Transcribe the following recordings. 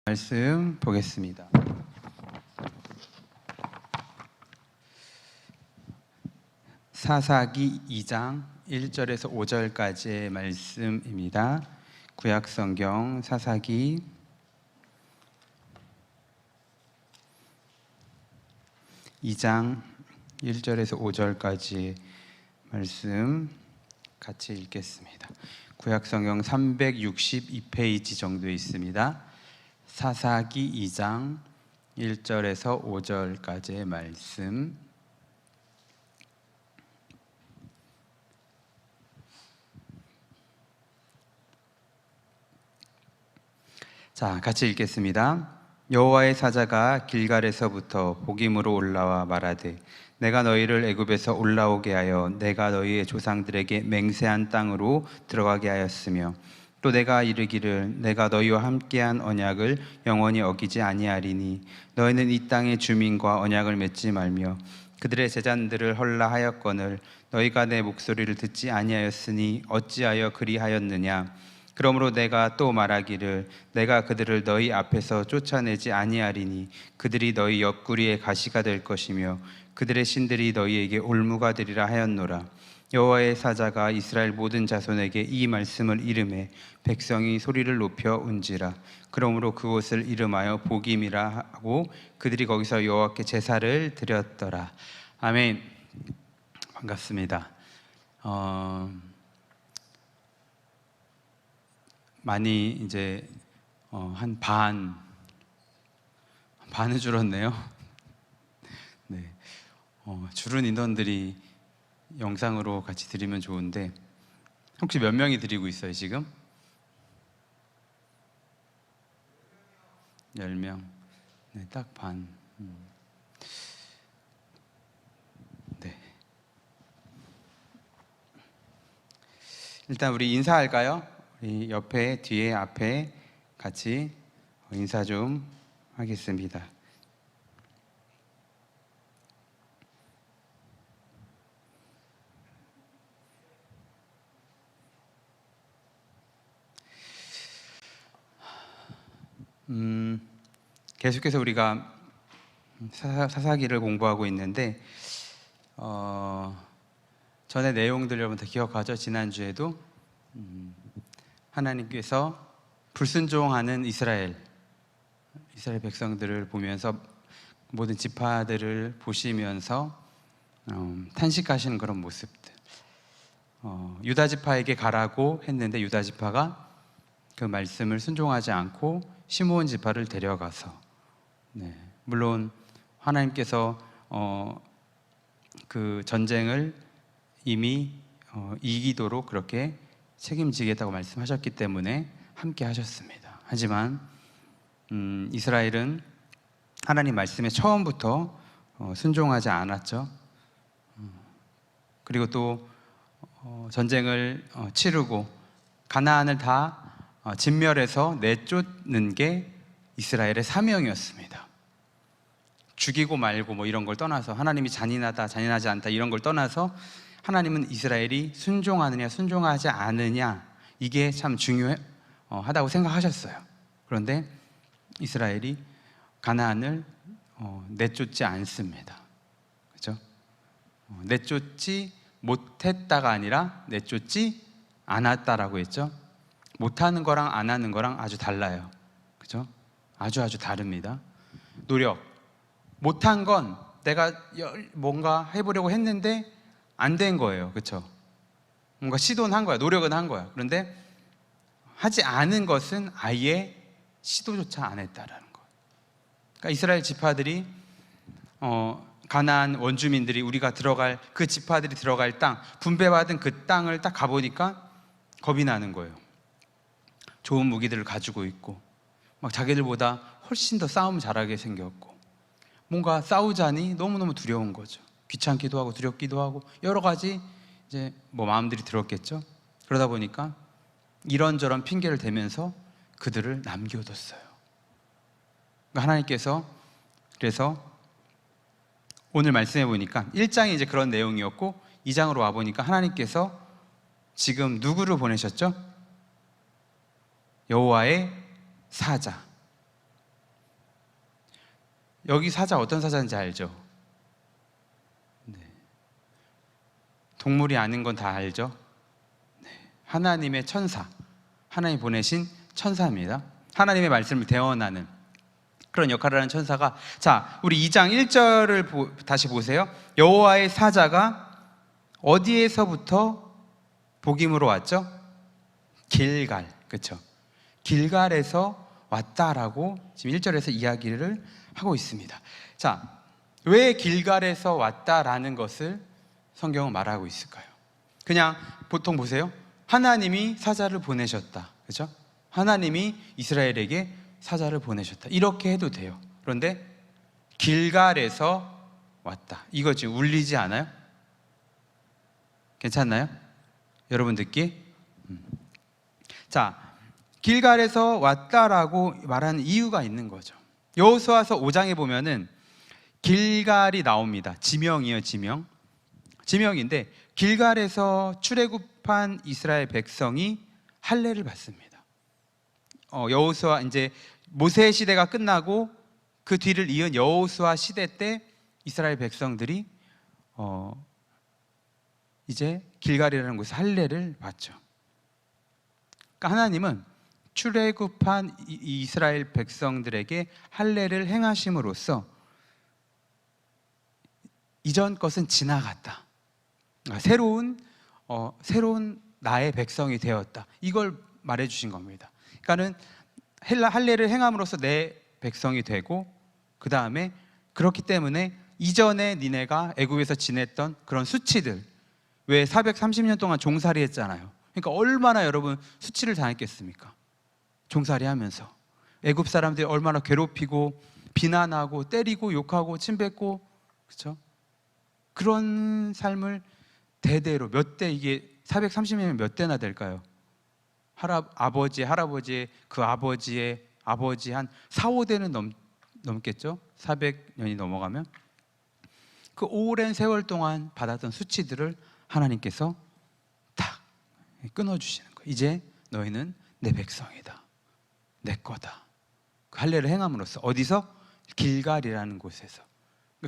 말씀 보겠습니다. 사사기 2장 1절에서 5절까지의 말씀입니다. 구약성경 사사기 2장 1절에서 5절까지 말씀 같이 읽겠습니다. 구약성경 362페이지 정도 있습니다. 사사기 2장 1절에서 5절까지의 말씀. 자, 같이 읽겠습니다. 여호와의 사자가 길갈에서부터 복임으로 올라와 말하되 내가 너희를 애굽에서 올라오게 하여 내가 너희의 조상들에게 맹세한 땅으로 들어가게 하였으며 또 내가 이르기를 내가 너희와 함께한 언약을 영원히 어기지 아니하리니 너희는 이 땅의 주민과 언약을 맺지 말며 그들의 제잔들을 헐라 하였거늘 너희가 내 목소리를 듣지 아니하였으니 어찌하여 그리하였느냐. 그러므로 내가 또 말하기를 내가 그들을 너희 앞에서 쫓아내지 아니하리니 그들이 너희 옆구리에 가시가 될 것이며 그들의 신들이 너희에게 올무가 되리라 하였노라. 여호와의 사자가 이스라엘 모든 자손에게 이 말씀을 이르매 백성이 소리를 높여 운지라. 그러므로 그곳을 이름하여 복임이라 하고 그들이 거기서 여호와께 제사를 드렸더라. 아멘. 반갑습니다. 많이 이제 한 반을 줄었네요. 네, 줄은 인원들이 영상으로 같이 드리면 좋은데 혹시 몇 명이 드리고 있어요 지금? 10명. 네, 딱 반. 네. 일단 우리 인사할까요? 우리 옆에, 뒤에, 앞에 같이 인사 좀 하겠습니다. 계속해서 우리가 사사기를 공부하고 있는데 전에 내용들 여러분 다 기억하죠? 지난주에도 하나님께서 불순종하는 이스라엘 백성들을 보면서 모든 지파들을 보시면서 탄식하시는 그런 모습들. 유다 지파에게 가라고 했는데 유다 지파가 그 말씀을 순종하지 않고 시므온 지파를 데려가서, 물론 하나님께서 그 전쟁을 이미 이기도록 그렇게 책임지겠다고 말씀하셨기 때문에 함께 하셨습니다. 하지만 이스라엘은 하나님 말씀에 처음부터 순종하지 않았죠. 그리고 또 전쟁을 치르고 가나안을 다 진멸해서 내쫓는 게 이스라엘의 사명이었습니다. 죽이고 말고 뭐 이런 걸 떠나서 하나님이 잔인하다 잔인하지 않다 이런 걸 떠나서 하나님은 이스라엘이 순종하느냐 순종하지 않느냐 이게 참 중요하다고 생각하셨어요. 그런데 이스라엘이 가나안을 내쫓지 않습니다. 그렇죠? 내쫓지 못했다가 아니라 내쫓지 않았다라고 했죠. 못하는 거랑 안 하는 거랑 아주 달라요. 그렇죠? 아주 다릅니다. 노력. 못한 건 내가 뭔가 해보려고 했는데 안 된 거예요. 그렇죠? 뭔가 시도는 한 거야. 노력은 한 거야. 그런데 하지 않은 것은 아예 시도조차 안 했다라는 거예요. 그러니까 이스라엘 지파들이 가나안 원주민들이 우리가 들어갈 그 지파들이 들어갈 땅, 분배받은 그 땅을 딱 가보니까 겁이 나는 거예요. 좋은 무기들을 가지고 있고 막 자기들보다 훨씬 더 싸움 잘하게 생겼고 뭔가 싸우자니 너무너무 두려운 거죠. 귀찮기도 하고 두렵기도 하고 여러 가지 이제 뭐 마음들이 들었겠죠. 그러다 보니까 이런저런 핑계를 대면서 그들을 남겨뒀어요. 그러니까 하나님께서 그래서 오늘 말씀해 보니까 1장이 이제 그런 내용이었고 2장으로 와 보니까 하나님께서 지금 누구를 보내셨죠? 여호와의 사자. 여기 사자 어떤 사자인지 알죠? 네. 동물이 아닌 건 다 알죠? 네. 하나님의 천사, 하나님 보내신 천사입니다. 하나님의 말씀을 대언하는 그런 역할을 하는 천사가, 자, 우리 2장 1절을 다시 보세요. 여호와의 사자가 어디에서부터 복임으로 왔죠? 길갈, 그렇죠? 길갈에서 왔다라고 지금 1절에서 이야기를 하고 있습니다. 자, 왜 길갈에서 왔다라는 것을 성경은 말하고 있을까요? 그냥 보통 보세요. 하나님이 사자를 보내셨다, 그렇죠? 하나님이 이스라엘에게 사자를 보내셨다, 이렇게 해도 돼요. 그런데 길갈에서 왔다, 이거 지금 울리지 않아요? 괜찮나요? 여러분 듣기? 자, 길갈에서 왔다라고 말하는 이유가 있는 거죠. 여호수아서 5장에 보면은 길갈이 나옵니다. 지명이에요, 지명. 지명인데 길갈에서 출애굽한 이스라엘 백성이 할례를 받습니다. 여호수아, 이제 모세 시대가 끝나고 그 뒤를 이은 여호수아 시대 때 이스라엘 백성들이 이제 길갈이라는 곳에 할례를 받죠. 그러니까 하나님은 출애굽한 이스라엘 백성들에게 할례를 행하심으로써 이전 것은 지나갔다, 새로운 나의 백성이 되었다, 이걸 말해 주신 겁니다. 그러니까는 할례를 행함으로써 내 백성이 되고, 그 다음에 그렇기 때문에 이전에 니네가 애굽에서 지냈던 그런 수치들, 왜 430년 동안 종살이 했잖아요. 그러니까 얼마나 여러분 수치를 당했겠습니까? 종살이 하면서 애굽 사람들이 얼마나 괴롭히고 비난하고 때리고 욕하고 침뱉고, 그렇죠? 그런 삶을 대대로 몇 대, 이게 430년이면 몇 대나 될까요? 아버지, 할아버지의 그 아버지의 아버지 한 4, 5대는 넘겠죠? 400년이 넘어가면. 그 오랜 세월 동안 받았던 수치들을 하나님께서 탁 끊어주시는 거예요. 이제 너희는 내 백성이다, 내 거다. 그 할례를 행함으로써, 어디서? 길갈이라는 곳에서.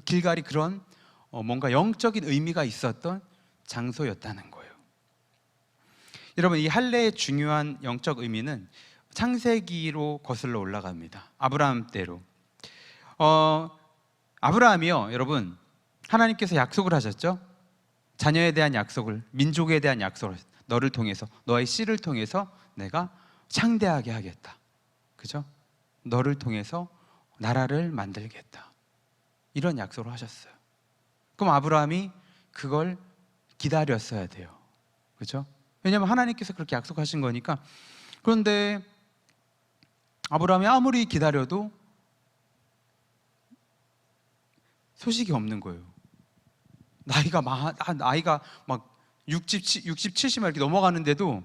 길갈이 그런 뭔가 영적인 의미가 있었던 장소였다는 거예요. 여러분, 이 할례의 중요한 영적 의미는 창세기로 거슬러 올라갑니다. 아브라함 때로. 아브라함이요, 여러분, 하나님께서 약속을 하셨죠? 자녀에 대한 약속을, 민족에 대한 약속을, 너를 통해서, 너의 씨를 통해서 내가 창대하게 하겠다, 그죠? 너를 통해서 나라를 만들겠다, 이런 약속을 하셨어요. 그럼 아브라함이 그걸 기다렸어야 돼요, 그죠? 왜냐하면 하나님께서 그렇게 약속하신 거니까. 그런데 아브라함이 아무리 기다려도 소식이 없는 거예요. 나이가 막 60, 70 이렇게 넘어가는데도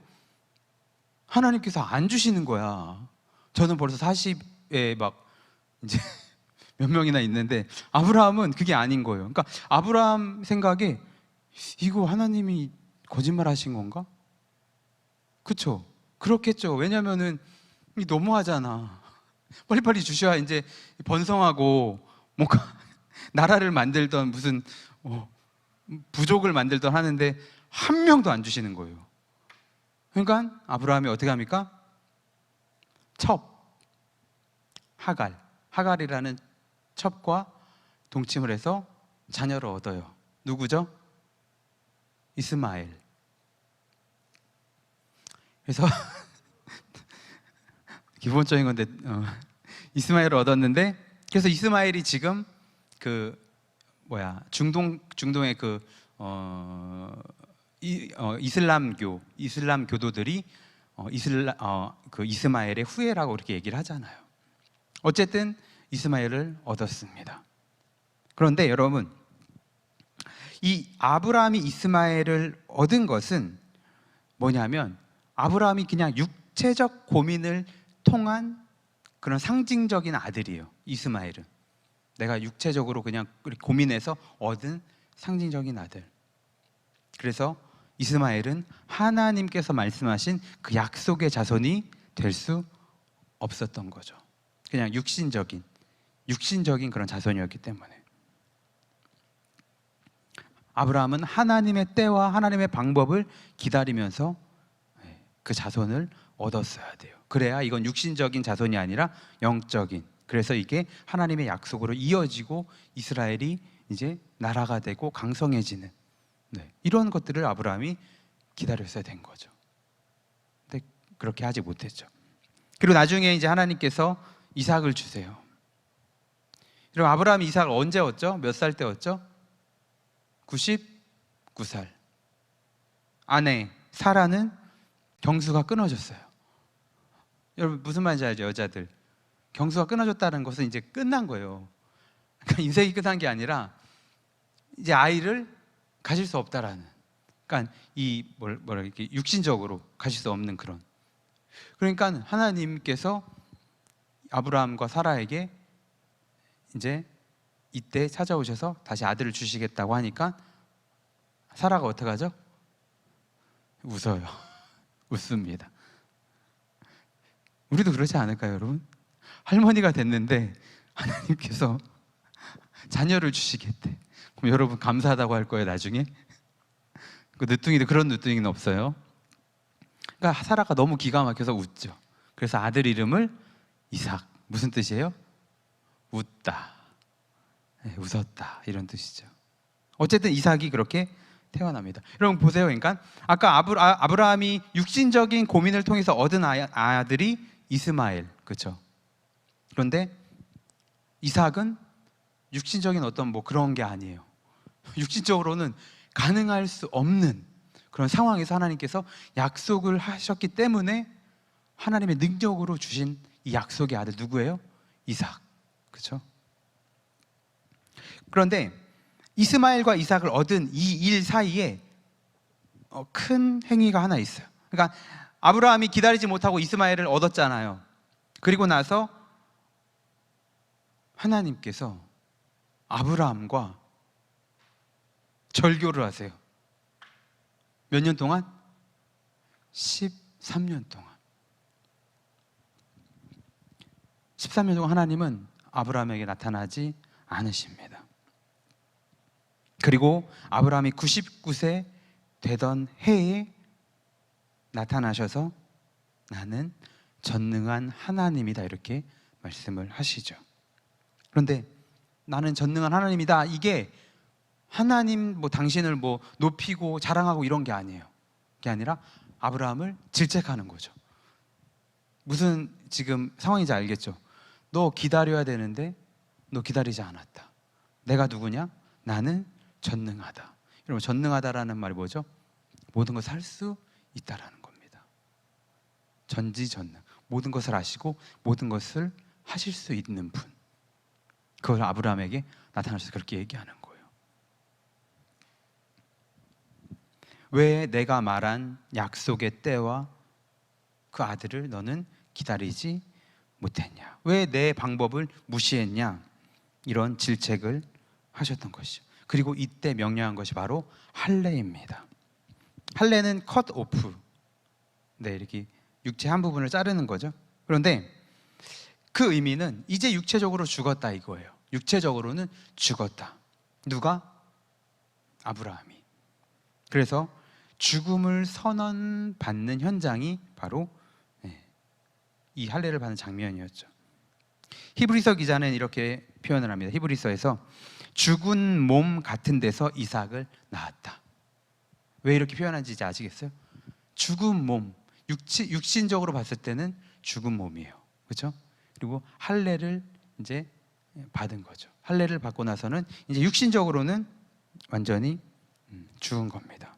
하나님께서 안 주시는 거야. 저는 벌써 40에 막 이제 몇 명이나 있는데 아브라함은 그게 아닌 거예요. 그러니까 아브라함 생각에 이거 하나님이 거짓말 하신 건가? 그렇죠? 그렇겠죠. 왜냐면은 너무하잖아. 빨리빨리 주셔야 이제 번성하고 뭔가 나라를 만들던 무슨 부족을 만들던 하는데 한 명도 안 주시는 거예요. 그러니까 아브라함이 어떻게 합니까? 하갈이라는 첩과 동침을 해서 자녀를 얻어요. 누구죠? 이스마엘. 그래서 기본적인 건데 이스마엘을 얻었는데, 그래서 이스마엘이 지금 중동의 이슬람 교도들이 이스마엘의 후예라고 이렇게 얘기를 하잖아요. 어쨌든 이스마엘을 얻었습니다. 그런데 여러분, 이 아브라함이 이스마엘을 얻은 것은 뭐냐면, 아브라함이 그냥 육체적 고민을 통한 그런 상징적인 아들이에요. 이스마엘은 내가 육체적으로 그냥 고민해서 얻은 상징적인 아들. 그래서 이스마엘은 하나님께서 말씀하신 그 약속의 자손이 될 수 없었던 거죠. 그냥 육신적인 육신적인 그런 자손이었기 때문에. 아브라함은 하나님의 때와 하나님의 방법을 기다리면서 그 자손을 얻었어야 돼요. 그래야 이건 육신적인 자손이 아니라 영적인, 그래서 이게 하나님의 약속으로 이어지고 이스라엘이 이제 나라가 되고 강성해지는, 이런 것들을 아브라함이 기다렸어야 된 거죠. 근데 그렇게 하지 못했죠. 그리고 나중에 이제 하나님께서 이삭을 주세요. 그럼 아브라함이 이삭을 언제 얻죠? 몇 살 때 얻죠? 99살. 아내 사라는 경수가 끊어졌어요. 여러분 무슨 말인지 알죠? 여자들, 경수가 끊어졌다는 것은 이제 끝난 거예요. 그러니까 인생이 끝난 게 아니라 이제 아이를 가질 수 없다라는, 그러니까 이 뭐라 이렇게 육신적으로 가질 수 없는 그런. 그러니까 하나님께서 아브라함과 사라에게 이제 이때 찾아오셔서 다시 아들을 주시겠다고 하니까 사라가 어떻게 하죠? 웃어요. 웃습니다. 우리도 그러지 않을까요, 여러분? 할머니가 됐는데 하나님께서 자녀를 주시겠대. 그럼 여러분 감사하다고 할 거예요, 나중에? 그 늦둥이도 그런 늦둥이는 없어요. 그러니까 사라가 너무 기가 막혀서 웃죠. 그래서 아들 이름을 이삭. 무슨 뜻이에요? 웃다, 웃었다, 이런 뜻이죠. 어쨌든 이삭이 그렇게 태어납니다. 여러분 보세요. 그러니까 아까 아브라함이 육신적인 고민을 통해서 얻은 아들이 이스마엘, 그렇죠? 그런데 이삭은 육신적인 어떤 뭐 그런 게 아니에요. 육신적으로는 가능할 수 없는 그런 상황에서 하나님께서 약속을 하셨기 때문에 하나님의 능력으로 주신 이 약속의 아들 누구예요? 이삭, 그렇죠? 그런데 이스마엘과 이삭을 얻은 이 일 사이에 큰 행위가 하나 있어요. 그러니까 아브라함이 기다리지 못하고 이스마엘을 얻었잖아요. 그리고 나서 하나님께서 아브라함과 절교를 하세요. 몇 년 동안? 13년 동안. 13년 동안 하나님은 아브라함에게 나타나지 않으십니다. 그리고 아브라함이 99세 되던 해에 나타나셔서 나는 전능한 하나님이다, 이렇게 말씀을 하시죠. 그런데 나는 전능한 하나님이다, 이게 하나님 당신을 높이고 자랑하고 이런 게 아니에요. 그게 아니라 아브라함을 질책하는 거죠. 무슨 지금 상황인지 알겠죠? 너 기다려야 되는데 너 기다리지 않았다. 내가 누구냐? 나는 전능하다. 여러분 전능하다라는 말이 뭐죠? 모든 것을 할 수 있다라는 겁니다. 전지전능, 모든 것을 아시고 모든 것을 하실 수 있는 분, 그걸 아브라함에게 나타나셔서 그렇게 얘기하는 거예요. 왜 내가 말한 약속의 때와 그 아들을 너는 기다리지 못했냐? 왜 내 방법을 무시했냐? 이런 질책을 하셨던 것이죠. 그리고 이때 명령한 것이 바로 할례입니다. 할례는 컷 오프, 이렇게 육체 한 부분을 자르는 거죠. 그런데 그 의미는 이제 육체적으로 죽었다 이거예요. 육체적으로는 죽었다. 누가? 아브라함이. 그래서 죽음을 선언받는 현장이 바로 이 할례를 받는 장면이었죠. 히브리서 기자는 이렇게 표현을 합니다. 히브리서에서 죽은 몸 같은 데서 이삭을 낳았다. 왜 이렇게 표현한지 이제 아시겠어요? 죽은 몸, 육신적으로 봤을 때는 죽은 몸이에요, 그렇죠? 그리고 할례를 이제 받은 거죠. 할례를 받고 나서는 이제 육신적으로는 완전히 죽은 겁니다.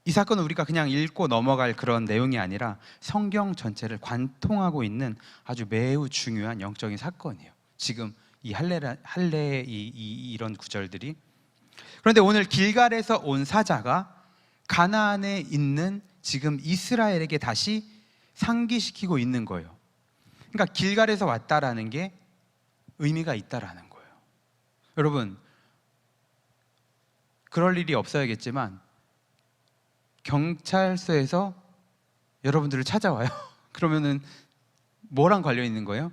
이 사건은 우리가 그냥 읽고 넘어갈 그런 내용이 아니라 성경 전체를 관통하고 있는 아주 매우 중요한 영적인 사건이에요. 지금 이 할례의 이런 구절들이. 그런데 오늘 길갈에서 온 사자가 가나안에 있는 지금 이스라엘에게 다시 상기시키고 있는 거예요. 그러니까 길갈에서 왔다라는 게 의미가 있다라는 거예요. 여러분, 그럴 일이 없어야겠지만 경찰서에서 여러분들을 찾아와요. 그러면은 뭐랑 관련 있는 거예요?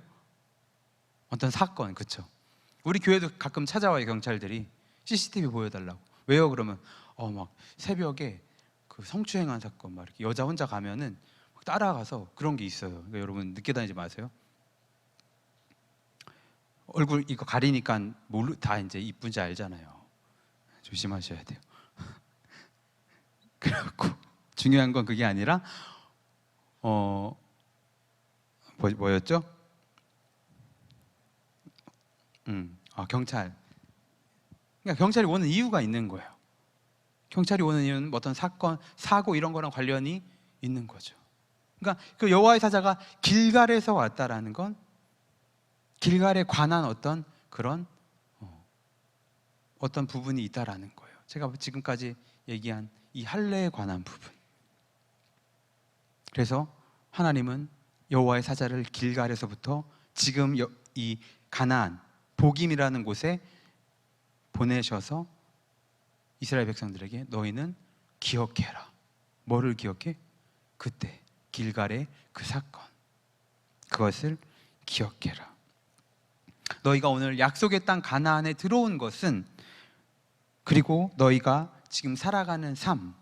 어떤 사건, 그렇죠? 우리 교회도 가끔 찾아와요, 경찰들이. CCTV 보여달라고. 왜요? 그러면 막 새벽에 그 성추행한 사건, 막 이렇게 여자 혼자 가면은 따라가서 그런 게 있어요. 그러니까 여러분 늦게 다니지 마세요. 얼굴 이거 가리니까 다 이제 이쁜지 알잖아요. 조심하셔야 돼요. 그래갖고 중요한 건 그게 아니라 뭐였죠? 경찰. 그러니까 경찰이 오는 이유가 있는 거예요. 경찰이 오는 이유는 어떤 사건, 사고 이런 거랑 관련이 있는 거죠. 그러니까 그 여호와의 사자가 길갈에서 왔다라는 건 길갈에 관한 어떤 그런 어떤 부분이 있다라는 거예요. 제가 지금까지 얘기한 이 할례에 관한 부분. 그래서 하나님은 여호와의 사자를 길갈에서부터 지금 이 가나안 복임이라는 곳에 보내셔서 이스라엘 백성들에게 너희는 기억해라. 뭐를 기억해? 그때 길갈의 그 사건, 그것을 기억해라. 너희가 오늘 약속의 땅 가나안에 들어온 것은, 그리고 너희가 지금 살아가는 삶,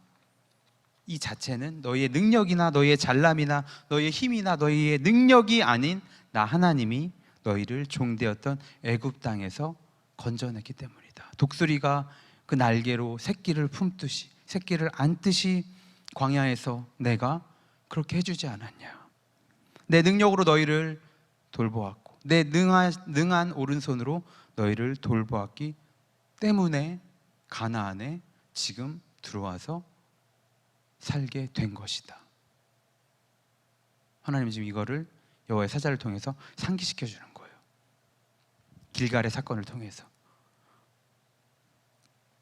이 자체는 너희의 능력이나 너희의 잘남이나 너희의 힘이나 너희의 능력이 아닌 나 하나님이 너희를 종되었던 애굽 땅에서 건져냈기 때문이다. 독수리가 그 날개로 새끼를 품듯이, 새끼를 안듯이 광야에서 내가 그렇게 해주지 않았냐. 내 능력으로 너희를 돌보았고 내 능한 오른손으로 너희를 돌보았기 때문에 가나안에 지금 들어와서 살게 된 것이다. 하나님이 지금 이거를 여호와의 사자를 통해서 상기시켜 주는 거예요. 길갈의 사건을 통해서.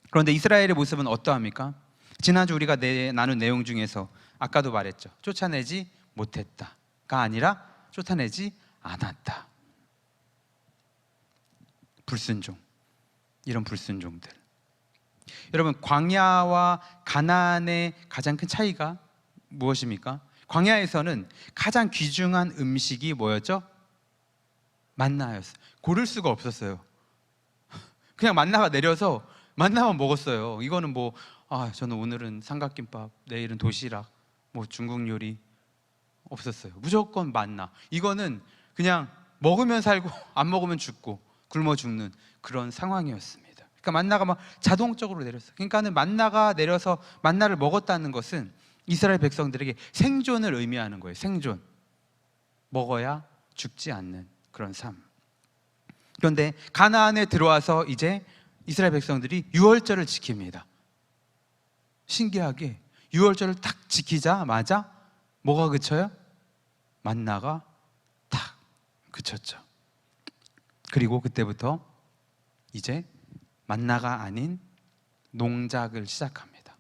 그런데 이스라엘의 모습은 어떠합니까? 지난주 우리가 나눈 내용 중에서 아까도 말했죠. 쫓아내지 못했다가 아니라 쫓아내지 않았다. 불순종, 이런 불순종들. 여러분, 광야와 가나안의 가장 큰 차이가 무엇입니까? 광야에서는 가장 귀중한 음식이 뭐였죠? 만나였어요. 고를 수가 없었어요. 그냥 만나가 내려서 만나만 먹었어요. 이거는 저는 오늘은 삼각김밥, 내일은 도시락, 중국 요리 없었어요. 무조건 만나. 이거는 그냥 먹으면 살고 안 먹으면 죽고 굶어 죽는 그런 상황이었습니다. 그러니까 만나가 막 자동적으로 내렸어요. 그러니까는 만나가 내려서 만나를 먹었다는 것은 이스라엘 백성들에게 생존을 의미하는 거예요. 생존. 먹어야 죽지 않는 그런 삶. 그런데 가나안에 들어와서 이제 이스라엘 백성들이 유월절을 지킵니다. 신기하게 유월절을 딱 지키자마자 뭐가 그쳐요? 만나가 탁 그쳤죠. 그리고 그때부터 이제 만나가 아닌 농작을 시작합니다.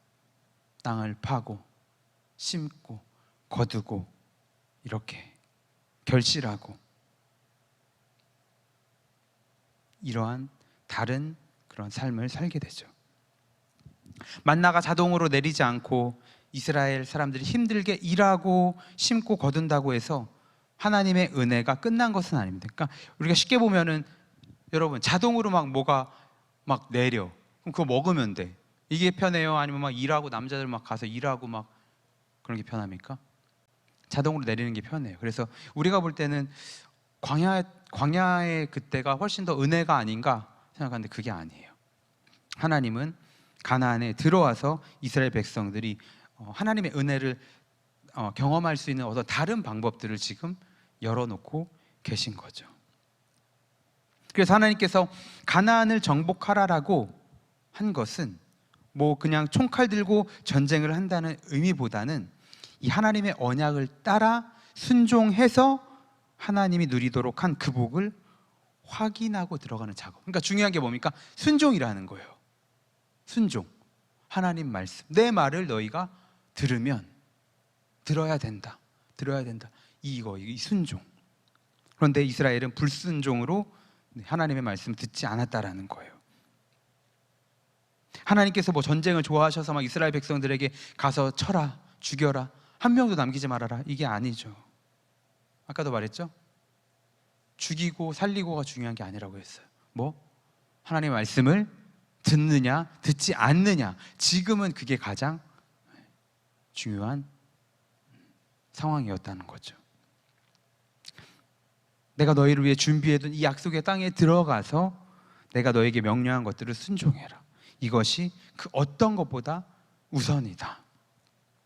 땅을 파고 심고 거두고 이렇게 결실하고 이러한 다른 그런 삶을 살게 되죠. 만나가 자동으로 내리지 않고 이스라엘 사람들이 힘들게 일하고 심고 거둔다고 해서 하나님의 은혜가 끝난 것은 아닙니다. 그러니까 우리가 쉽게 보면은 여러분 자동으로 뭐가 내려. 그럼 그거 먹으면 돼. 이게 편해요? 아니면 일하고 남자들 가서 일하고 그런 게 편합니까? 자동으로 내리는 게 편해요. 그래서 우리가 볼 때는 광야의 그때가 훨씬 더 은혜가 아닌가 생각하는데 그게 아니에요. 하나님은 가나안에 들어와서 이스라엘 백성들이 하나님의 은혜를 경험할 수 있는 어떤 다른 방법들을 지금 열어놓고 계신 거죠. 그래서 하나님께서 가나안을 정복하라라고 한 것은 그냥 총칼 들고 전쟁을 한다는 의미보다는 이 하나님의 언약을 따라 순종해서 하나님이 누리도록 한 그 복을 확인하고 들어가는 작업. 그러니까 중요한 게 뭡니까? 순종이라는 거예요. 순종. 하나님 말씀. 내 말을 너희가 들어야 된다. 이 순종. 그런데 이스라엘은 불순종으로 하나님의 말씀을 듣지 않았다라는 거예요. 하나님께서 전쟁을 좋아하셔서 이스라엘 백성들에게 가서 쳐라, 죽여라, 한 명도 남기지 말아라, 이게 아니죠. 아까도 말했죠? 죽이고 살리고가 중요한 게 아니라고 했어요. 뭐? 하나님의 말씀을 듣느냐 듣지 않느냐, 지금은 그게 가장 중요한 상황이었다는 거죠. 내가 너희를 위해 준비해둔 이 약속의 땅에 들어가서 내가 너에게 명령한 것들을 순종해라. 이것이 그 어떤 것보다 우선이다.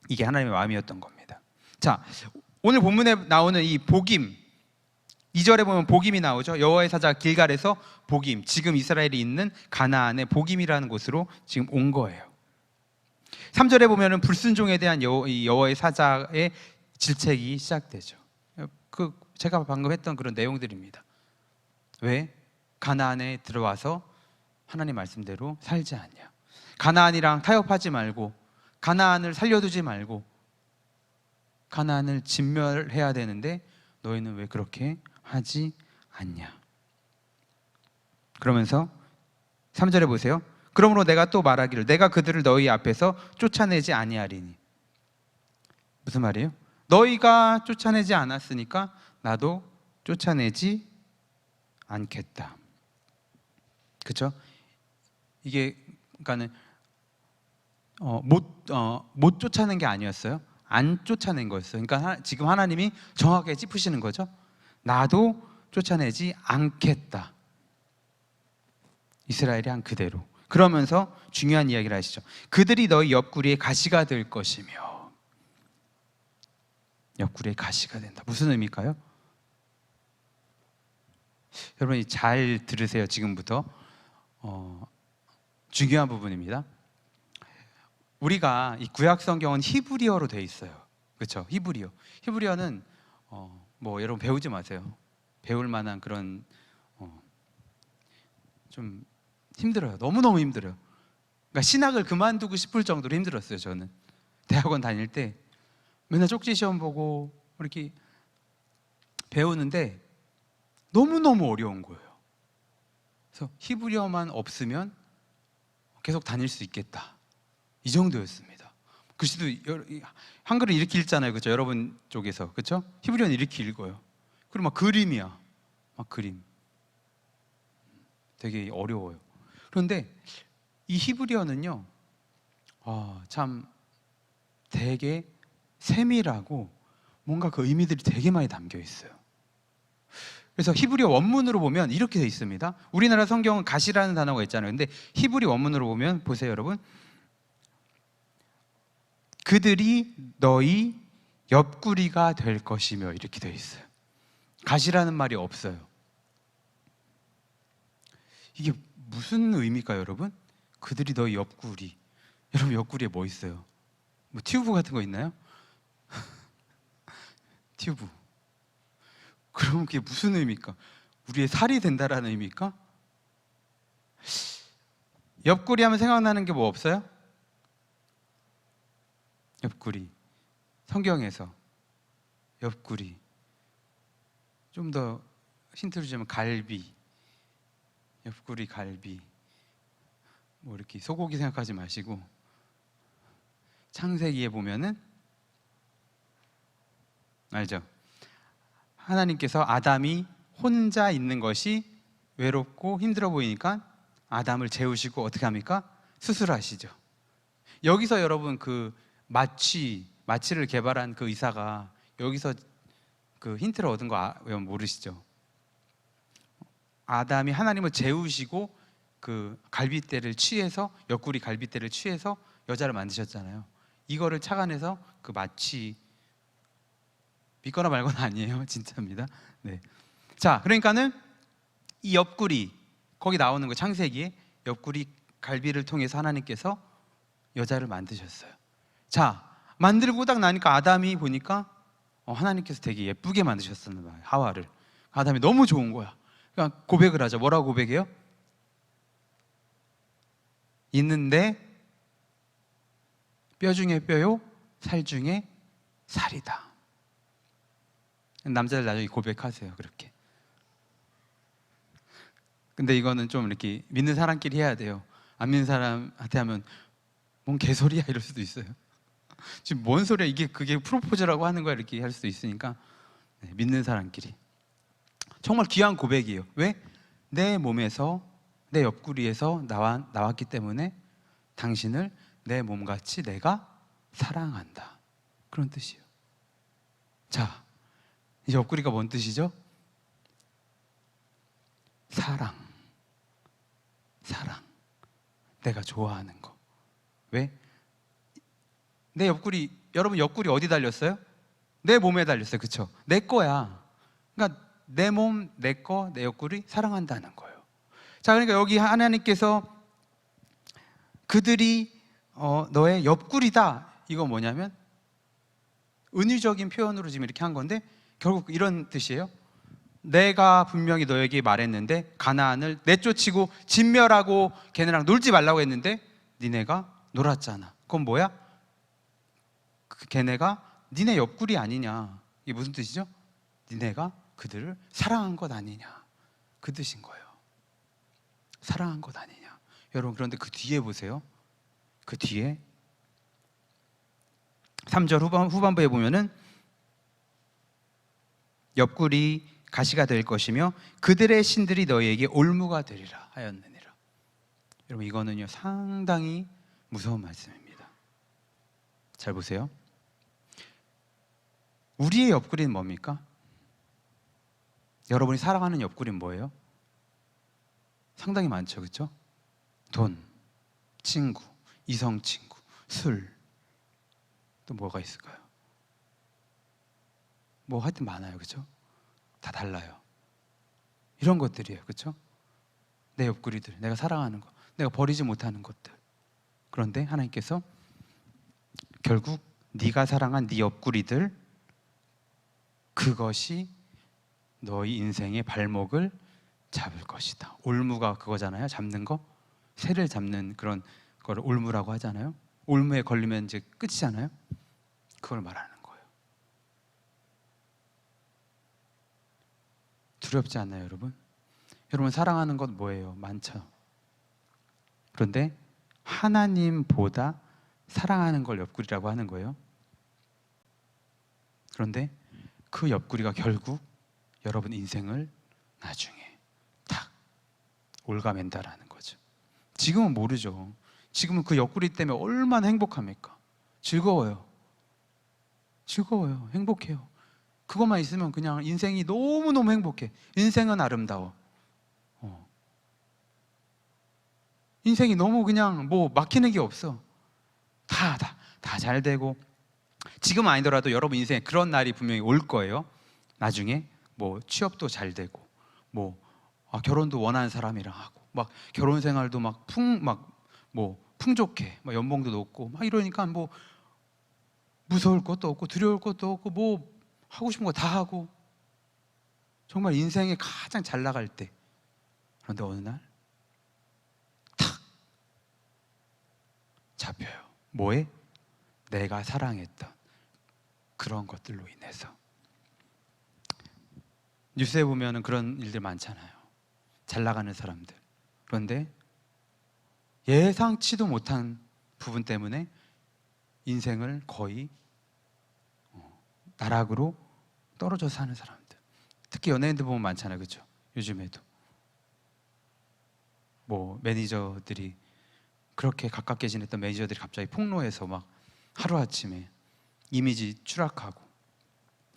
이게 하나님의 마음이었던 겁니다. 자, 오늘 본문에 나오는 이 복임, 2절에 보면 복임이 나오죠. 여호와의 사자가 길갈에서 복임, 지금 이스라엘이 있는 가나안의 복임이라는 곳으로 지금 온 거예요. 3절에 보면은 불순종에 대한 여호와의 사자의 질책이 시작되죠. 제가 방금 했던 그런 내용들입니다. 왜? 가나안에 들어와서 하나님 말씀대로 살지 않냐. 가나안이랑 타협하지 말고, 가나안을 살려두지 말고, 가나안을 진멸해야 되는데 너희는 왜 그렇게 하지 않냐. 그러면서 3절에 보세요. 그러므로 내가 또 말하기를 내가 그들을 너희 앞에서 쫓아내지 아니하리니. 무슨 말이에요? 너희가 쫓아내지 않았으니까 나도 쫓아내지 않겠다. 그렇죠? 이게 그러니까는 못 쫓아낸 게 아니었어요. 안 쫓아낸 거였어요. 그러니까 지금 하나님이 정확하게 짚으시는 거죠. 나도 쫓아내지 않겠다. 이스라엘이 한 그대로. 그러면서 중요한 이야기를 하시죠. 그들이 너희 옆구리에 가시가 될 것이며. 옆구리에 가시가 된다. 무슨 의미일까요? 여러분이 잘 들으세요. 지금부터 중요한 부분입니다. 우리가 이 구약 성경은 히브리어로 되어 있어요. 그렇죠? 히브리어는 뭐 여러분 배우지 마세요. 배울 만한 그런 좀 힘들어요. 너무너무 힘들어요. 그러니까 신학을 그만두고 싶을 정도로 힘들었어요. 저는 대학원 다닐 때 맨날 쪽지 시험 보고 이렇게 배우는데 너무너무 어려운 거예요. 그래서 히브리어만 없으면 계속 다닐 수 있겠다, 이 정도였습니다. 글씨도 한글은 이렇게 읽잖아요. 그렇죠? 여러분 쪽에서. 그렇죠? 히브리어는 이렇게 읽어요. 그리고 막 그림이야. 막 그림. 되게 어려워요. 그런데 이 히브리어는요, 참 되게 세밀하고 뭔가 그 의미들이 되게 많이 담겨 있어요. 그래서 히브리어 원문으로 보면 이렇게 되어 있습니다. 우리나라 성경은 가시라는 단어가 있잖아요. 근데 히브리 원문으로 보면 보세요, 여러분. 그들이 너희 옆구리가 될 것이며, 이렇게 되어 있어요. 가시라는 말이 없어요. 이게 무슨 의미일까요, 여러분? 그들이 너희 옆구리. 여러분 옆구리에 뭐 있어요? 뭐 튜브 같은 거 있나요? 튜브. 그럼 그게 무슨 의미일까? 우리의 살이 된다라는 의미일까? 옆구리 하면 생각나는 게 뭐 없어요? 옆구리. 성경에서 옆구리. 좀 더 힌트를 주자면 갈비. 옆구리 갈비. 뭐 이렇게 소고기 생각하지 마시고, 창세기에 보면은 알죠? 하나님께서 아담이 혼자 있는 것이 외롭고 힘들어 보이니까 아담을 재우시고 어떻게 합니까? 수술하시죠. 여기서 여러분 그 마취를 개발한 그 의사가 여기서 그 힌트를 얻은 거 모르시죠? 아담이 하나님을 재우시고 그 갈빗대를 취해서, 옆구리 갈빗대를 취해서 여자를 만드셨잖아요. 이거를 착안해서 그 마취, 믿거나 말거나 아니에요. 진짜입니다. 네. 자, 그러니까는 이 옆구리, 거기 나오는 거 창세기에 옆구리 갈비를 통해서 하나님께서 여자를 만드셨어요. 자, 만들고 딱 나니까 아담이 보니까 하나님께서 되게 예쁘게 만드셨었나 봐요. 하와를. 아담이 너무 좋은 거야. 그러니까 고백을 하죠. 뭐라고 고백해요? 있는데 뼈 중에 뼈요, 살 중에 살이다. 남자들 나중에 고백하세요. 그렇게. 근데 이거는 좀 이렇게 믿는 사람끼리 해야 돼요. 안 믿는 사람한테 하면 뭔 개소리야 이럴 수도 있어요. 지금 뭔 소리야, 그게 프로포즈라고 하는 거야, 이렇게 할 수도 있으니까. 네, 믿는 사람끼리. 정말 귀한 고백이에요. 왜? 내 몸에서, 내 옆구리에서 나왔기 때문에 당신을 내 몸같이 내가 사랑한다. 그런 뜻이에요. 자, 이 옆구리가 뭔 뜻이죠? 사랑. 내가 좋아하는 거. 왜? 내 옆구리, 여러분 옆구리 어디 달렸어요? 내 몸에 달렸어요. 그쵸? 내 거야. 그러니까 내 몸, 내 거, 내 옆구리 사랑한다는 거예요. 자, 그러니까 여기 하나님께서 그들이 너의 옆구리다. 이거 뭐냐면 은유적인 표현으로 지금 이렇게 한 건데 결국 이런 뜻이에요. 내가 분명히 너에게 말했는데 가나안을 내쫓이고 진멸하고 걔네랑 놀지 말라고 했는데 니네가 놀았잖아. 그건 뭐야? 걔네가 니네 옆구리 아니냐. 이게 무슨 뜻이죠? 니네가 그들을 사랑한 것 아니냐. 그 뜻인 거예요. 사랑한 것 아니냐. 여러분, 그런데 그 뒤에 보세요. 그 뒤에 3절 후반부에 보면은 옆구리 가시가 될 것이며 그들의 신들이 너희에게 올무가 되리라 하였느니라. 여러분, 이거는요 상당히 무서운 말씀입니다. 잘 보세요. 우리의 옆구리는 뭡니까? 여러분이 사랑하는 옆구리는 뭐예요? 상당히 많죠, 그렇죠? 돈, 친구, 이성 친구, 술, 또 뭐가 있을까요? 뭐 하여튼 많아요, 그렇죠? 다 달라요. 이런 것들이에요, 그렇죠? 내 옆구리들, 내가 사랑하는 것, 내가 버리지 못하는 것들. 그런데 하나님께서 결국 네가 사랑한 네 옆구리들, 그것이 너희 인생의 발목을 잡을 것이다. 올무가 그거잖아요. 잡는 거, 새를 잡는 그런 거를 올무라고 하잖아요. 올무에 걸리면 이제 끝이잖아요. 그걸 말하는 거예요. 두렵지 않나요, 여러분? 여러분, 사랑하는 것 뭐예요? 많죠. 그런데 하나님보다 사랑하는 걸 옆구리라고 하는 거예요. 그런데 그 옆구리가 결국 여러분 인생을 나중에 탁 올가맨다라는 거죠. 지금은 모르죠. 지금은 그 옆구리 때문에 얼마나 행복합니까? 즐거워요. 행복해요. 그것만 있으면 그냥 인생이 너무너무 행복해. 인생은 아름다워. 인생이 너무 그냥 뭐 막히는 게 없어. 다 잘 되고, 지금은 아니더라도 여러분 인생에 그런 날이 분명히 올 거예요. 나중에 뭐 취업도 잘 되고, 뭐 결혼도 원하는 사람이랑 하고, 막 결혼 생활도 풍족해, 막 연봉도 높고, 막 이러니까 뭐 무서울 것도 없고 두려울 것도 없고, 뭐 하고 싶은 거 다 하고, 정말 인생에 가장 잘 나갈 때. 그런데 어느 날 탁 잡혀요. 뭐에? 내가 사랑했던 그런 것들로 인해서. 뉴스에 보면은 그런 일들 많잖아요. 잘 나가는 사람들. 그런데 예상치도 못한 부분 때문에 인생을 거의 나락으로 떨어져 사는 사람들. 특히 연예인들 보면 많잖아요, 그렇죠? 요즘에도 뭐 매니저들이, 그렇게 가깝게 지냈던 매니저들이 갑자기 폭로해서 막 하루아침에 이미지 추락하고.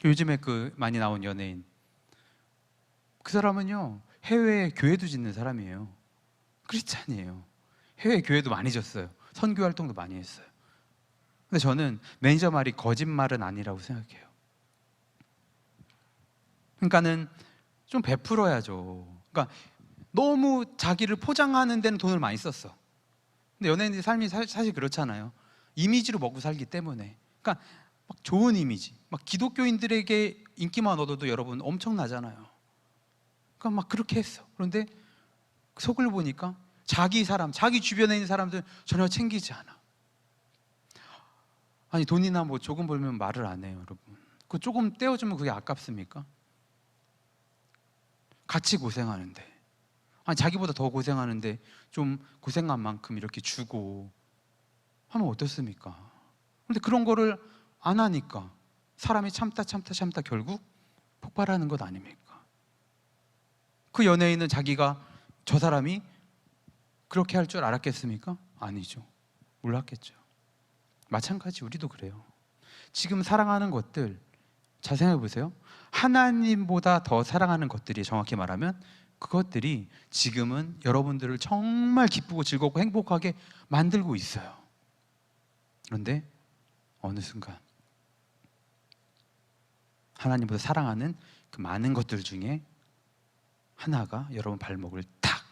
요즘에 그 많이 나온 연예인, 그 사람은요 해외에 교회도 짓는 사람이에요. 크리스찬이에요. 해외 교회도 많이 졌어요. 선교 활동도 많이 했어요. 근데 저는 매니저 말이 거짓말은 아니라고 생각해요. 그러니까는 좀 베풀어야죠. 그러니까 너무 자기를 포장하는 데는 돈을 많이 썼어. 근데 연예인들의 삶이 사실 그렇잖아요. 이미지로 먹고 살기 때문에. 그러니까 막 좋은 이미지, 막 기독교인들에게 인기만 얻어도 여러분 엄청나잖아요. 그러니까 막 그렇게 했어. 그런데 속을 보니까 자기 주변에 있는 사람들 전혀 챙기지 않아. 아니, 돈이나 뭐 조금 벌면 말을 안 해요, 여러분. 그 조금 떼어주면 그게 아깝습니까? 같이 고생하는데, 아니 자기보다 더 고생하는데 좀 고생한 만큼 이렇게 주고 하면 어떻습니까? 그런데 그런 거를 안 하니까 사람이 참다 결국 폭발하는 것 아닙니까? 그 연예인은 자기가 저 사람이 그렇게 할 줄 알았겠습니까? 아니죠. 몰랐겠죠. 마찬가지 우리도 그래요. 지금 사랑하는 것들 잘 생각해 보세요. 하나님보다 더 사랑하는 것들이, 정확히 말하면 그것들이 지금은 여러분들을 정말 기쁘고 즐겁고 행복하게 만들고 있어요. 그런데 어느 순간 하나님보다 사랑하는 그 많은 것들 중에 하나가 여러분 발목을 탁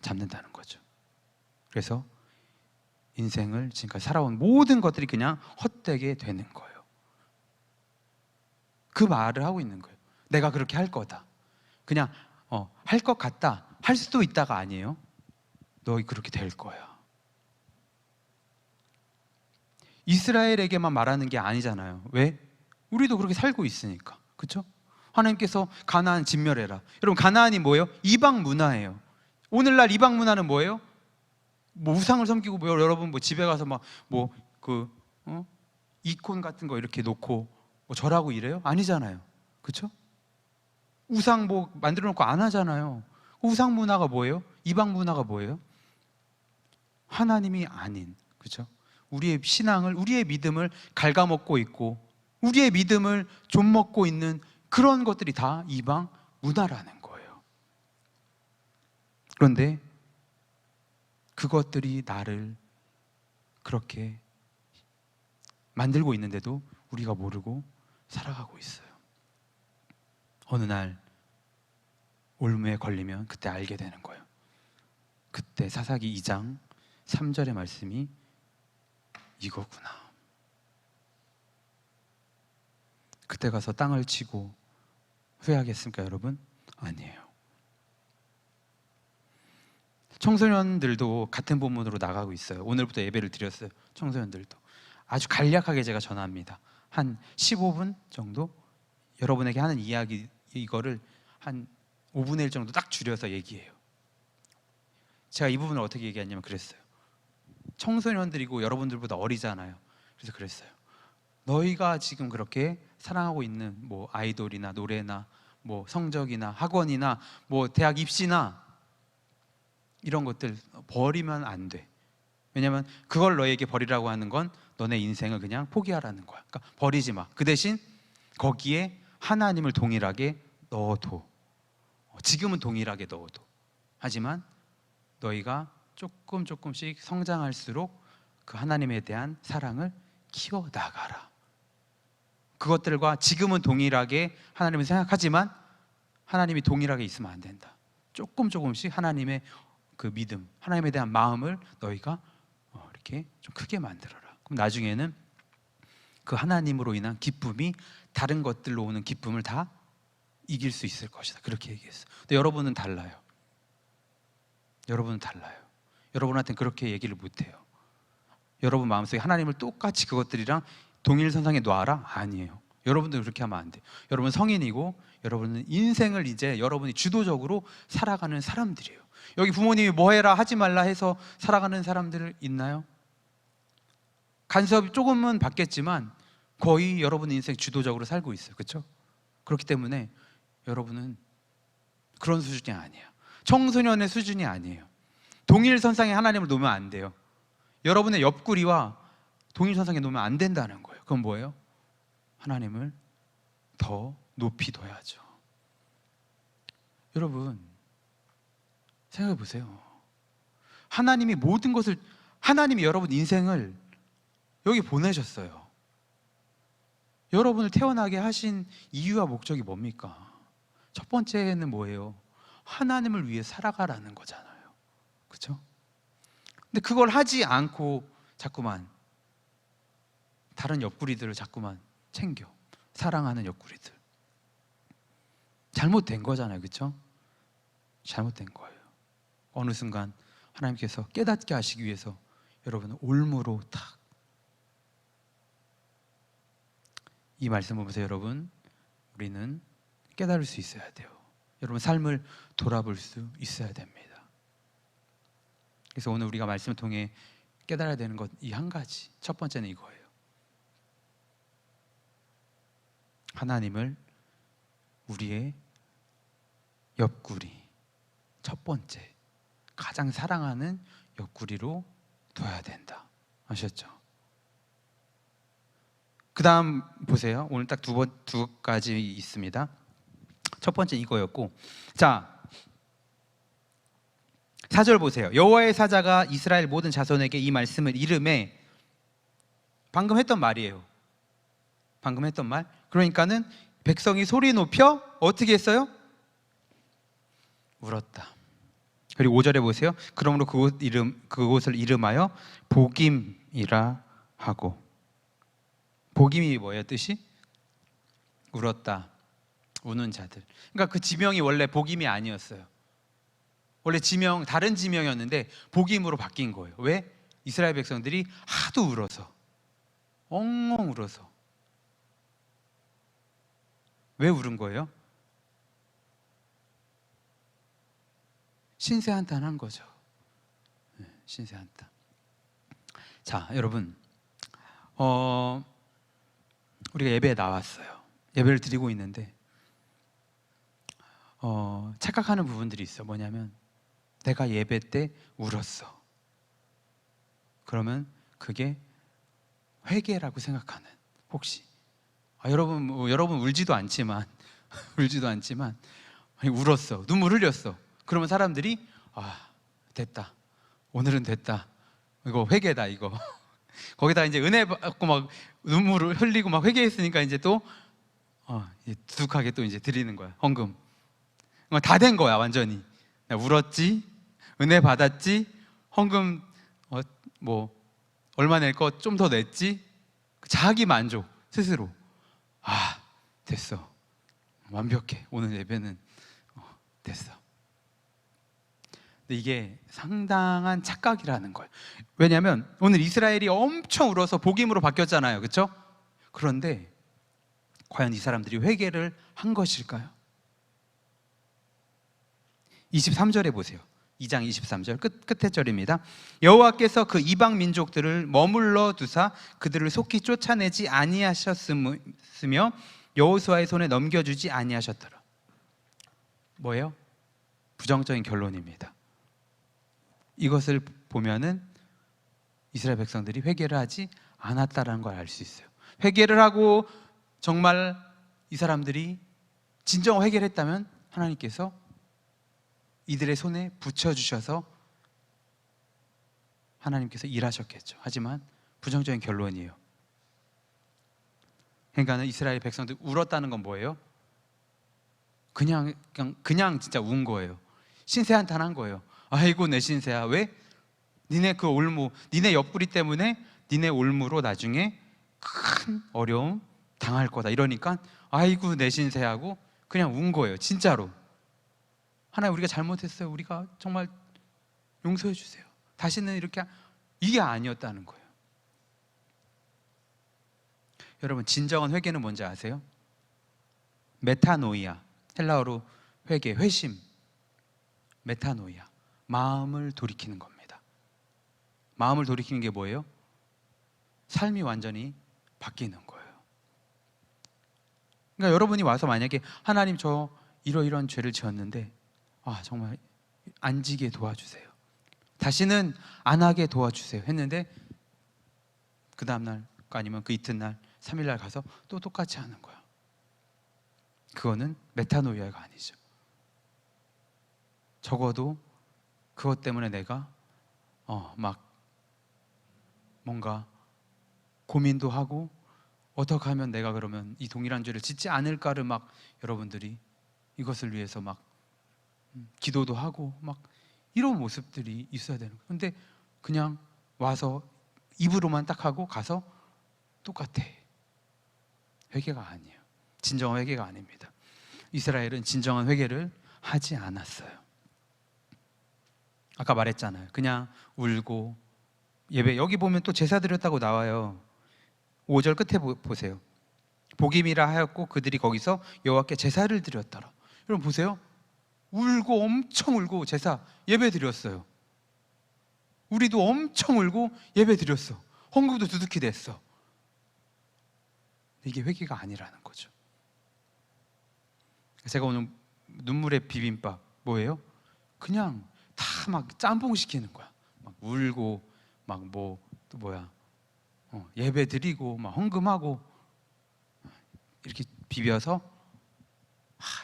잡는다는 거죠. 그래서 인생을 지금까지 살아온 모든 것들이 그냥 헛되게 되는 거예요. 그 말을 하고 있는 거예요. 내가 그렇게 할 거다. 그냥 할 것 같다. 할 수도 있다가 아니에요. 너 그렇게 될 거야. 이스라엘에게만 말하는 게 아니잖아요. 왜? 우리도 그렇게 살고 있으니까. 그렇죠? 하나님께서 가나안 진멸해라. 여러분, 가나안이 뭐예요? 이방 문화예요. 오늘날 이방 문화는 뭐예요? 뭐 우상을 섬기고, 뭐 여러분 뭐 집에 가서 막 뭐 이콘 같은 거 이렇게 놓고 뭐 절하고 이래요? 아니잖아요. 그렇죠? 우상 뭐 만들어 놓고 안 하잖아요. 우상 문화가 뭐예요? 이방 문화가 뭐예요? 하나님이 아닌, 그렇죠? 우리의 신앙을, 우리의 믿음을 갉아먹고 있고 우리의 믿음을 좀먹고 있는 그런 것들이 다 이방 문화라는 거예요. 그런데 그것들이 나를 그렇게 만들고 있는데도 우리가 모르고 살아가고 있어요. 어느 날 올무에 걸리면 그때 알게 되는 거예요. 그때 사사기 2장 3절의 말씀이 이거구나. 그때 가서 땅을 치고 후회하겠습니까, 여러분? 아니에요. 청소년들도 같은 본문으로 나가고 있어요. 오늘부터 예배를 드렸어요. 청소년들도 아주 간략하게 제가 전합니다. 한 15분 정도 여러분에게 하는 이야기, 이거를 한 5분의 1 정도 딱 줄여서 얘기해요. 제가 이 부분을 어떻게 얘기했냐면 그랬어요. 청소년들이고 여러분들보다 어리잖아요. 그래서 그랬어요. 너희가 지금 그렇게 사랑하고 있는 뭐 아이돌이나 노래나 뭐 성적이나 학원이나 뭐 대학 입시나 이런 것들 버리면 안 돼. 왜냐면 그걸 너에게 버리라고 하는 건 너네 인생을 그냥 포기하라는 거야. 그러니까 버리지 마. 그 대신 거기에 하나님을 동일하게 넣어둬. 지금은 동일하게 넣어둬. 하지만 너희가 조금씩 성장할수록 그 하나님에 대한 사랑을 키워나가라. 그것들과 지금은 동일하게 하나님을 생각하지만 하나님이 동일하게 있으면 안 된다. 조금씩 하나님의 그 믿음, 하나님에 대한 마음을 너희가 이렇게 좀 크게 만들어라. 그럼 나중에는 그 하나님으로 인한 기쁨이 다른 것들로 오는 기쁨을 다 이길 수 있을 것이다. 그렇게 얘기했어요. 근데 여러분은 달라요. 여러분은 달라요. 여러분한테는 그렇게 얘기를 못해요. 여러분 마음속에 하나님을 똑같이 그것들이랑 동일선상에 놔라? 아니에요. 여러분들 그렇게 하면 안 돼요. 여러분 성인이고 여러분은 인생을 이제 여러분이 주도적으로 살아가는 사람들이에요. 여기 부모님이 뭐 해라 하지 말라 해서 살아가는 사람들 있나요? 간섭이 조금은 받겠지만 거의 여러분 인생 주도적으로 살고 있어요. 그렇죠? 그렇기 때문에 여러분은 그런 수준이 아니에요. 청소년의 수준이 아니에요. 동일선상에 하나님을 놓으면 안 돼요. 여러분의 옆구리와 동일선상에 놓으면 안 된다는 거예요. 그건 뭐예요? 하나님을 더 높이 둬야죠. 여러분 생각해 보세요. 하나님이 모든 것을, 하나님이 여러분 인생을 여기 보내셨어요. 여러분을 태어나게 하신 이유와 목적이 뭡니까? 첫 번째는 뭐예요? 하나님을 위해 살아가라는 거잖아요. 그렇죠? 근데 그걸 하지 않고 자꾸만 다른 옆구리들을 자꾸만 챙겨 사랑하는 옆구리들, 잘못된 거잖아요. 그렇죠? 잘못된 거예요. 어느 순간 하나님께서 깨닫게 하시기 위해서 여러분은 올무로 탁, 이 말씀을 보세요. 여러분, 우리는 깨달을 수 있어야 돼요. 여러분 삶을 돌아볼 수 있어야 됩니다. 그래서 오늘 우리가 말씀을 통해 깨달아야 되는 것 이 한 가지, 첫 번째는 이거예요. 하나님을 우리의 옆구리, 첫 번째 가장 사랑하는 옆구리로 둬야 된다. 아셨죠? 그 다음 보세요. 오늘 딱 두 가지 있습니다. 첫 번째 이거였고, 자 4절 보세요. 여호와의 사자가 이스라엘 모든 자손에게 이 말씀을 이르매, 방금 했던 말이에요. 방금 했던 말. 그러니까는 백성이 소리 높여 어떻게 했어요? 울었다. 그리고 5절에 보세요. 그러므로 그곳을 이름하여 복임이라 하고. 복임이 뭐예요? 뜻이? 울었다, 우는 자들. 그러니까 그 지명이 원래 복임이 아니었어요. 원래 지명, 다른 지명이었는데 복임으로 바뀐 거예요. 왜? 이스라엘 백성들이 하도 울어서, 엉엉 울어서. 왜 울은 거예요? 신세한탄한 거죠. 신세한탄. 자, 여러분, 우리가 예배에 나왔어요. 예배를 드리고 있는데 착각하는 부분들이 있어. 뭐냐면 내가 예배 때 울었어. 그러면 그게 회개라고 생각하는, 혹시 여러분 울지도 않지만 울지도 않지만 울었어, 눈물 흘렸어. 그러면 사람들이 됐다, 오늘은 됐다, 이거 회개다, 이거. 거기다 이제 은혜 받고 막 눈물을 흘리고 막 회개했으니까 이제 또 두둑하게 또 이제 드리는 거야, 헌금. 다 된 거야, 완전히. 나 울었지, 은혜 받았지, 헌금 뭐 얼마 낼 거 좀 더 냈지. 자기 만족 스스로. 됐어, 완벽해, 오늘 예배는 됐어. 근데 이게 상당한 착각이라는 거예요. 왜냐하면 오늘 이스라엘이 엄청 울어서 복임으로 바뀌었잖아요, 그렇죠? 그런데 과연 이 사람들이 회개를 한 것일까요? 23절에 보세요. 2장 23절 끝에 절입니다. 여호와께서 그 이방 민족들을 머물러 두사 그들을 속히 쫓아내지 아니하셨으며 여호수아의 손에 넘겨주지 아니하셨더라. 뭐예요? 부정적인 결론입니다. 이것을 보면은 이스라엘 백성들이 회개를 하지 않았다라는 걸 알 수 있어요. 회개를 하고 정말 이 사람들이 진정 회개를 했다면 하나님께서 이들의 손에 붙여주셔서 하나님께서 일하셨겠죠. 하지만 부정적인 결론이에요. 그러니까 이스라엘 백성들 울었다는 건 뭐예요? 그냥 진짜 운 거예요. 신세한탄한 거예요. 아이고 내 신세야. 왜? 니네 그 올무, 니네 옆구리 때문에 니네 올무로 나중에 큰 어려움 당할 거다. 이러니까 아이고 내 신세하고 그냥 운 거예요. 진짜로. 하나님, 우리가 잘못했어요. 우리가 정말 용서해 주세요. 다시는 이렇게. 이게 아니었다는 거예요. 여러분, 진정한 회개는 뭔지 아세요? 메타노이아, 헬라어로 회개, 회심. 메타노이아, 마음을 돌이키는 겁니다. 마음을 돌이키는 게 뭐예요? 삶이 완전히 바뀌는 거예요. 그러니까 여러분이 와서 만약에 하나님, 저 이러이러한 죄를 지었는데 정말 안 지게 도와주세요, 다시는 안 하게 도와주세요 했는데 그 다음날 아니면 그 이튿날 3일날 가서 또 똑같이 하는 거야. 그거는 메타노이아가 아니죠. 적어도 그것 때문에 내가 막 뭔가 고민도 하고 어떻게 하면 내가 그러면 이 동일한 죄를 짓지 않을까를 막 여러분들이 이것을 위해서 막 기도도 하고 막 이런 모습들이 있어야 되는 거예요. 근데 그냥 와서 입으로만 딱 하고 가서 똑같아. 회개가 아니에요. 진정한 회개가 아닙니다. 이스라엘은 진정한 회개를 하지 않았어요. 아까 말했잖아요. 그냥 울고 예배, 여기 보면 또 제사 드렸다고 나와요. 5절 끝에 보세요. 복임이라 하였고 그들이 거기서 여호와께 제사를 드렸더라. 여러분 보세요. 울고 엄청 울고 제사 예배 드렸어요. 우리도 엄청 울고 예배 드렸어. 헌금도 두둑히 냈어. 이게 회개가 아니라는 거죠. 제가 오늘 눈물의 비빔밥 뭐예요? 그냥 다 막 짬뽕 시키는 거야. 막 울고 막 뭐 또 뭐야 예배 드리고 막 헌금하고 이렇게 비벼서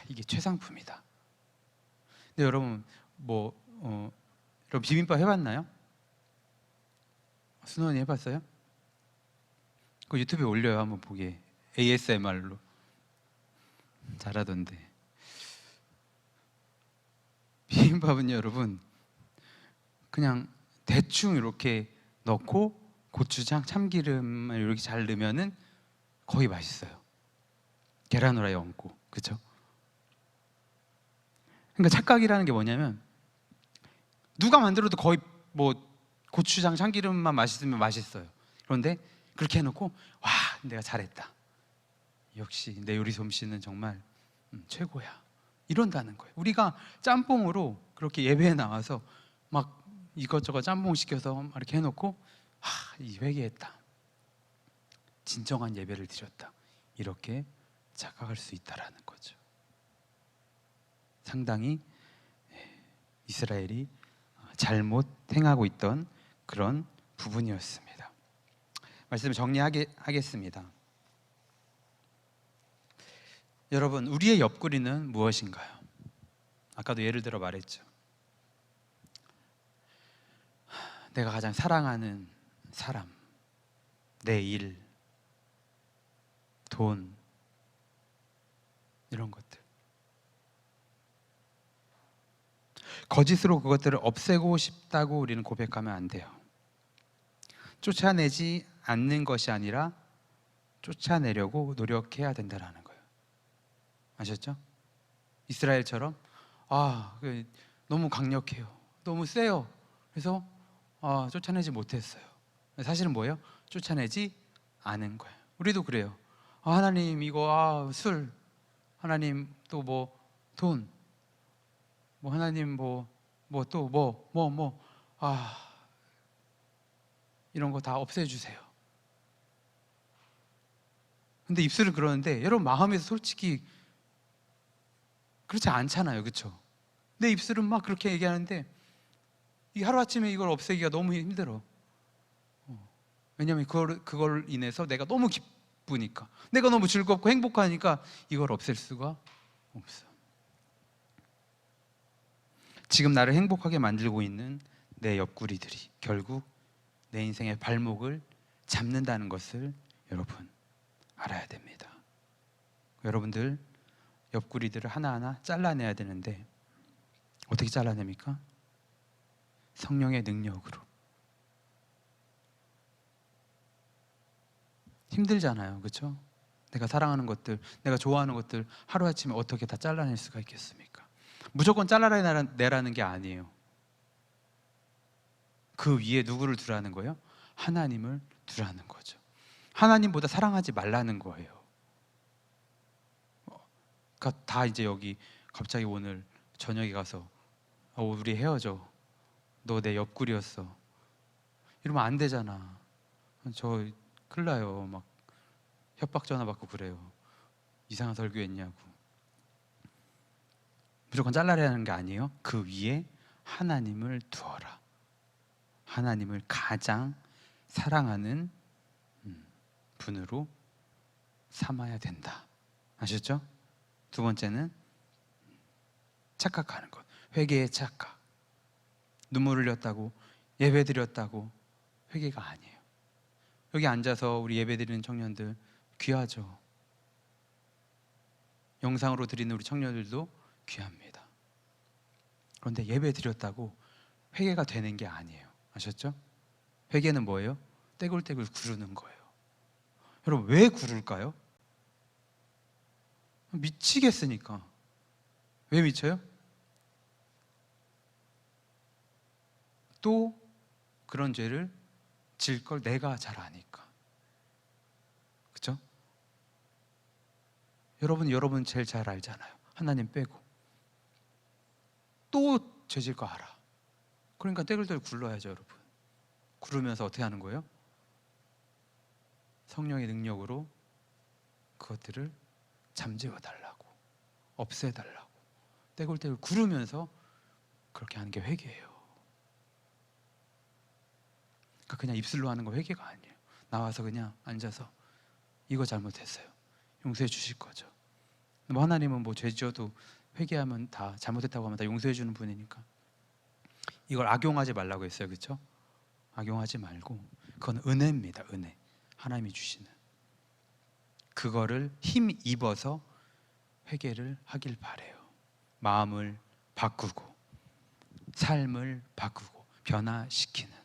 이게 최상품이다. 근데 여러분 여러분 비빔밥 해봤나요? 순원이 해봤어요? 그 유튜브에 올려요. 한번 보게. ASMR로 잘하던데. 비빔밥은 여러분 그냥 대충 이렇게 넣고 고추장, 참기름을 이렇게 잘 넣으면은 거의 맛있어요. 계란 후라이 얹고, 그렇죠? 그러니까 착각이라는 게 뭐냐면 누가 만들어도 거의 뭐 고추장, 참기름만 맛있으면 맛있어요. 그런데 그렇게 해놓고 와, 내가 잘했다. 역시 내 요리 솜씨는 정말 최고야. 이런다는 거예요. 우리가 짬뽕으로 그렇게 예배에 나와서 막 이것저것 짬뽕 시켜서 이렇게 해놓고 이 회개했다. 진정한 예배를 드렸다. 이렇게 착각할 수 있다라는 거죠. 상당히 이스라엘이 잘못 행하고 있던 그런 부분이었습니다. 말씀을 정리하겠습니다. 여러분, 우리의 옆구리는 무엇인가요? 아까도 예를 들어 말했죠. 내가 가장 사랑하는 사람, 내 일, 돈, 이런 것들. 거짓으로 그것들을 없애고 싶다고 우리는 고백하면 안 돼요. 쫓아내지 않는 것이 아니라 쫓아내려고 노력해야 된다는 거예요. 아셨죠? 이스라엘처럼 너무 강력해요. 너무 세요. 그래서 쫓아내지 못했어요. 사실은 뭐예요? 쫓아내지 않은 거예요. 우리도 그래요. 하나님 이거 술, 하나님 또 뭐 돈, 뭐 하나님 이런 거 다 없애주세요. 근데 입술은 그러는데 여러분 마음에서 솔직히 그렇지 않잖아요, 그렇죠? 내 입술은 막 그렇게 얘기하는데 이 하루아침에 이걸 없애기가 너무 힘들어. 왜냐하면 그걸 인해서 내가 너무 기쁘니까, 내가 너무 즐겁고 행복하니까 이걸 없앨 수가 없어. 지금 나를 행복하게 만들고 있는 내 옆구리들이 결국 내 인생의 발목을 잡는다는 것을 여러분 알아야 됩니다. 여러분들 옆구리들을 하나하나 잘라내야 되는데 어떻게 잘라냅니까? 성령의 능력으로. 힘들잖아요, 그렇죠? 내가 사랑하는 것들, 내가 좋아하는 것들 하루아침에 어떻게 다 잘라낼 수가 있겠습니까? 무조건 잘라내라는 게 아니에요. 그 위에 누구를 두라는 거예요? 하나님을 두라는 거죠. 하나님보다 사랑하지 말라는 거예요. 그러니까 다 이제 여기 갑자기 오늘 저녁에 가서 우리 헤어져, 너 내 옆구리였어, 이러면 안 되잖아. 저 큰일 나요. 막 협박 전화 받고 그래요. 이상한 설교했냐고. 무조건 잘라내라는 게 아니에요. 그 위에 하나님을 두어라. 하나님을 가장 사랑하는 분으로 삼아야 된다. 아셨죠? 두 번째는 착각하는 것. 회개의 착각. 눈물 흘렸다고, 예배 드렸다고 회개가 아니에요. 여기 앉아서 우리 예배 드리는 청년들 귀하죠. 영상으로 드리는 우리 청년들도 귀합니다. 그런데 예배 드렸다고 회개가 되는 게 아니에요. 아셨죠? 회개는 뭐예요? 떼굴떼굴 구르는 거예요. 여러분 왜 구를까요? 미치겠으니까. 왜 미쳐요? 또 그런 죄를 질 걸 내가 잘 아니까. 그렇죠? 여러분 제일 잘 알잖아요. 하나님 빼고 또 죄질 거 알아. 그러니까 떼굴떼굴 굴러야죠, 여러분. 구르면서 어떻게 하는 거예요? 성령의 능력으로 그것들을 잠재워 달라고, 없애달라고, 떼굴떼굴 구르면서 그렇게 하는 게 회개예요. 그러니까 그냥 입술로 하는 거 회개가 아니에요. 나와서 그냥 앉아서 이거 잘못했어요, 용서해 주실 거죠. 뭐 하나님은 뭐 죄 지어도 회개하면 다, 잘못했다고 하면 다 용서해 주는 분이니까 이걸 악용하지 말라고 했어요. 그렇죠? 악용하지 말고 그건 은혜입니다. 은혜, 하나님이 주시는 그거를 힘 입어서 회개를 하길 바래요. 마음을 바꾸고 삶을 바꾸고 변화시키는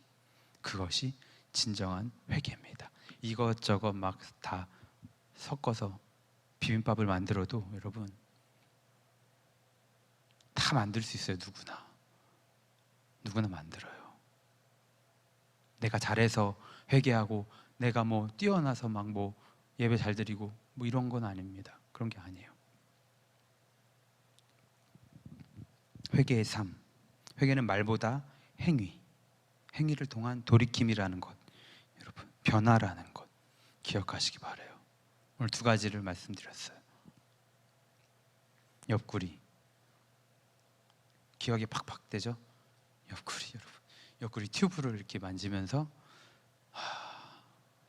그것이 진정한 회개입니다. 이것저것 막 다 섞어서 비빔밥을 만들어도 여러분 다 만들 수 있어요. 누구나 만들어요. 내가 잘해서 회개하고 내가 뭐 뛰어나서 막 뭐 예배 잘 드리고 뭐 이런 건 아닙니다. 그런 게 아니에요. 회개의 삶, 회개는 말보다 행위를 통한 돌이킴이라는 것, 여러분 변화라는 것 기억하시기 바라요. 오늘 두 가지를 말씀드렸어요. 옆구리, 기억이 팍팍 되죠? 옆구리, 여러분 옆구리 튜브를 이렇게 만지면서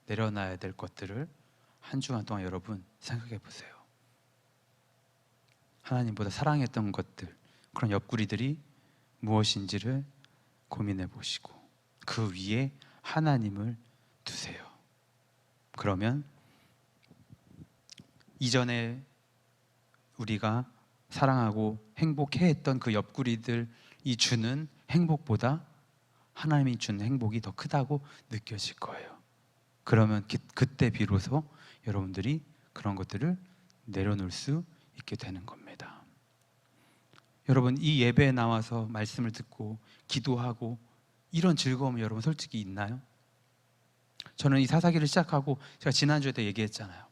내려놔야 될 것들을 한 주간 동안 여러분 생각해 보세요. 하나님보다 사랑했던 것들, 그런 옆구리들이 무엇인지를 고민해 보시고 그 위에 하나님을 두세요. 그러면 이전에 우리가 사랑하고 행복해했던 그 옆구리들이 주는 행복보다 하나님이 주는 행복이 더 크다고 느껴질 거예요. 그러면 그때 비로소 여러분들이 그런 것들을 내려놓을 수 있게 되는 겁니다. 여러분 이 예배에 나와서 말씀을 듣고 기도하고 이런 즐거움이 여러분 솔직히 있나요? 저는 이 사사기를 시작하고 제가 지난주에도 얘기했잖아요.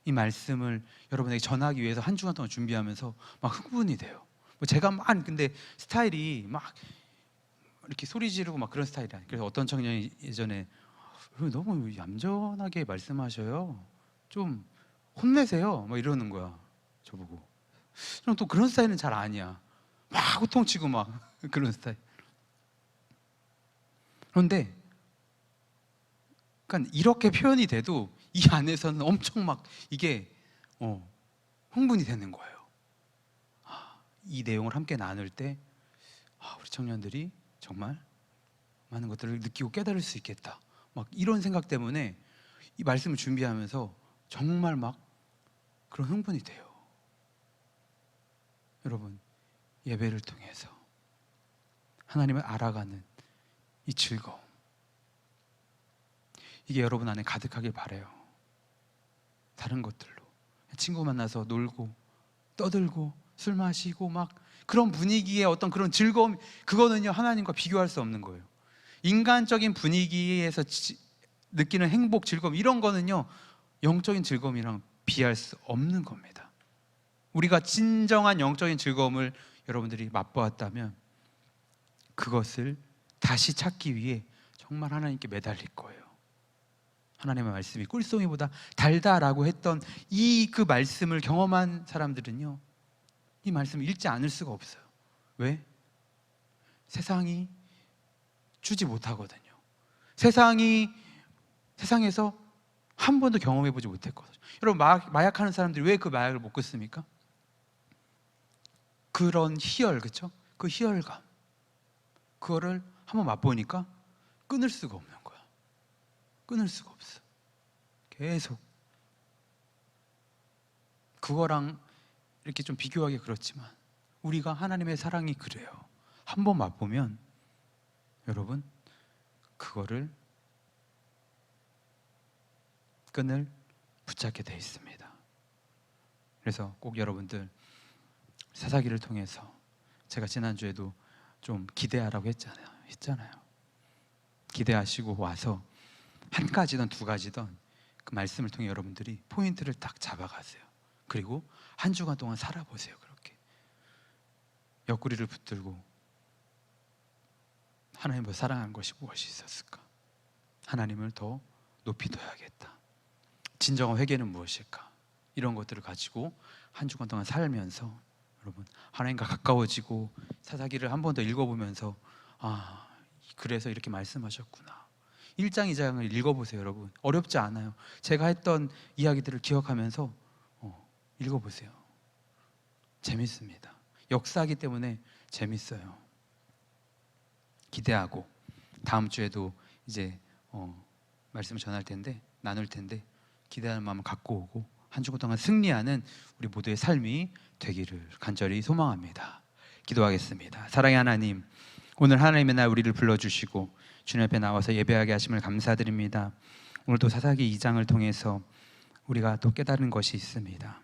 이 말씀을 여러분에게 전하기 위해서 한 주간 동안 준비하면서 막 흥분이 돼요. 뭐 제가 막 근데 스타일이 막 이렇게 소리 지르고 막 그런 스타일이 아니에요. 그래서 어떤 청년이 예전에 너무 얌전하게 말씀하셔요. 좀 혼내세요. 막 이러는 거야. 저보고. 저는 또 그런 스타일은 잘 아니야. 막 호통치고 막 그런 스타일. 그런데 그러니까 이렇게 표현이 돼도 이 안에서는 엄청 막 이게 흥분이 되는 거예요. 이 내용을 함께 나눌 때 우리 청년들이 정말 많은 것들을 느끼고 깨달을 수 있겠다. 막 이런 생각 때문에 이 말씀을 준비하면서 정말 막 그런 흥분이 돼요. 여러분 예배를 통해서 하나님을 알아가는 이 즐거움, 이게 여러분 안에 가득하길 바라요. 다른 것들로 친구 만나서 놀고 떠들고 술 마시고 막 그런 분위기의 어떤 그런 즐거움, 그거는요 하나님과 비교할 수 없는 거예요. 인간적인 분위기에서 느끼는 행복, 즐거움 이런 거는요 영적인 즐거움이랑 비할 수 없는 겁니다. 우리가 진정한 영적인 즐거움을 여러분들이 맛보았다면 그것을 다시 찾기 위해 정말 하나님께 매달릴 거예요. 하나님의 말씀이 꿀송이보다 달다라고 했던 그 말씀을 경험한 사람들은요 이 말씀을 읽지 않을 수가 없어요. 왜? 세상이 주지 못하거든요. 세상에서 한 번도 경험해 보지 못했거든요. 여러분 마약하는 사람들이 왜 그 마약을 못 끊습니까? 그런 희열, 그렇죠? 그 희열감, 그거를 한번 맛보니까 끊을 수가 없는 거야. 끊을 수가 없어. 계속 그거랑 이렇게 좀 비교하기 그렇지만 우리가 하나님의 사랑이 그래요. 한번 맛보면 여러분 그거를 끈을 붙잡게 돼 있습니다. 그래서 꼭 여러분들 사사기를 통해서 제가 지난주에도 좀 기대하라고 했잖아요. 기대하시고 와서 한 가지든 두 가지든 그 말씀을 통해 여러분들이 포인트를 딱 잡아가세요. 그리고 한 주간 동안 살아보세요. 그렇게 옆구리를 붙들고 하나님을 사랑한 것이 무엇이 있었을까? 하나님을 더 높이 둬야겠다. 진정한 회개는 무엇일까? 이런 것들을 가지고 한 주간 동안 살면서 여러분, 하나님과 가까워지고 사사기를 한 번 더 읽어보면서 그래서 이렇게 말씀하셨구나. 1장, 2장을 읽어보세요. 여러분, 어렵지 않아요. 제가 했던 이야기들을 기억하면서 읽어보세요. 재밌습니다. 역사이기 때문에 재밌어요. 기대하고 다음 주에도 이제 말씀을 전할 텐데, 나눌 텐데, 기대하는 마음을 갖고 오고 한 주간 동안 승리하는 우리 모두의 삶이 되기를 간절히 소망합니다. 기도하겠습니다. 사랑의 하나님, 오늘 하나님의 날 우리를 불러주시고 주님 앞에 나와서 예배하게 하심을 감사드립니다. 오늘도 사사기 2장을 통해서 우리가 또 깨달은 것이 있습니다.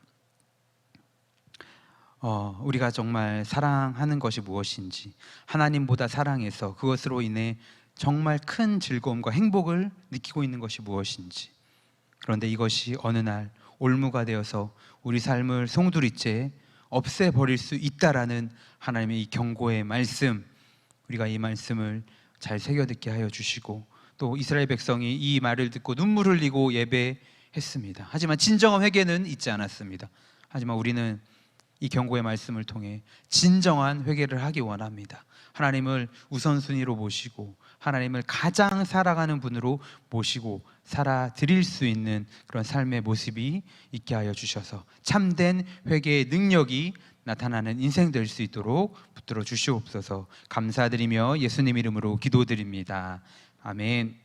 우리가 정말 사랑하는 것이 무엇인지, 하나님보다 사랑해서 그것으로 인해 정말 큰 즐거움과 행복을 느끼고 있는 것이 무엇인지, 그런데 이것이 어느 날 올무가 되어서 우리 삶을 송두리째 없애버릴 수 있다라는 하나님의 이 경고의 말씀, 우리가 이 말씀을 잘 새겨듣게 하여 주시고, 또 이스라엘 백성이 이 말을 듣고 눈물 흘리고 예배했습니다. 하지만 진정한 회개는 있지 않았습니다. 하지만 우리는 이 경고의 말씀을 통해 진정한 회개를 하기 원합니다. 하나님을 우선순위로 모시고 하나님을 가장 사랑하는 분으로 모시고 살아드릴 수 있는 그런 삶의 모습이 있게 하여 주셔서 참된 회개의 능력이 나타나는 인생 될 수 있도록 붙들어 주시옵소서. 감사드리며 예수님 이름으로 기도드립니다. 아멘.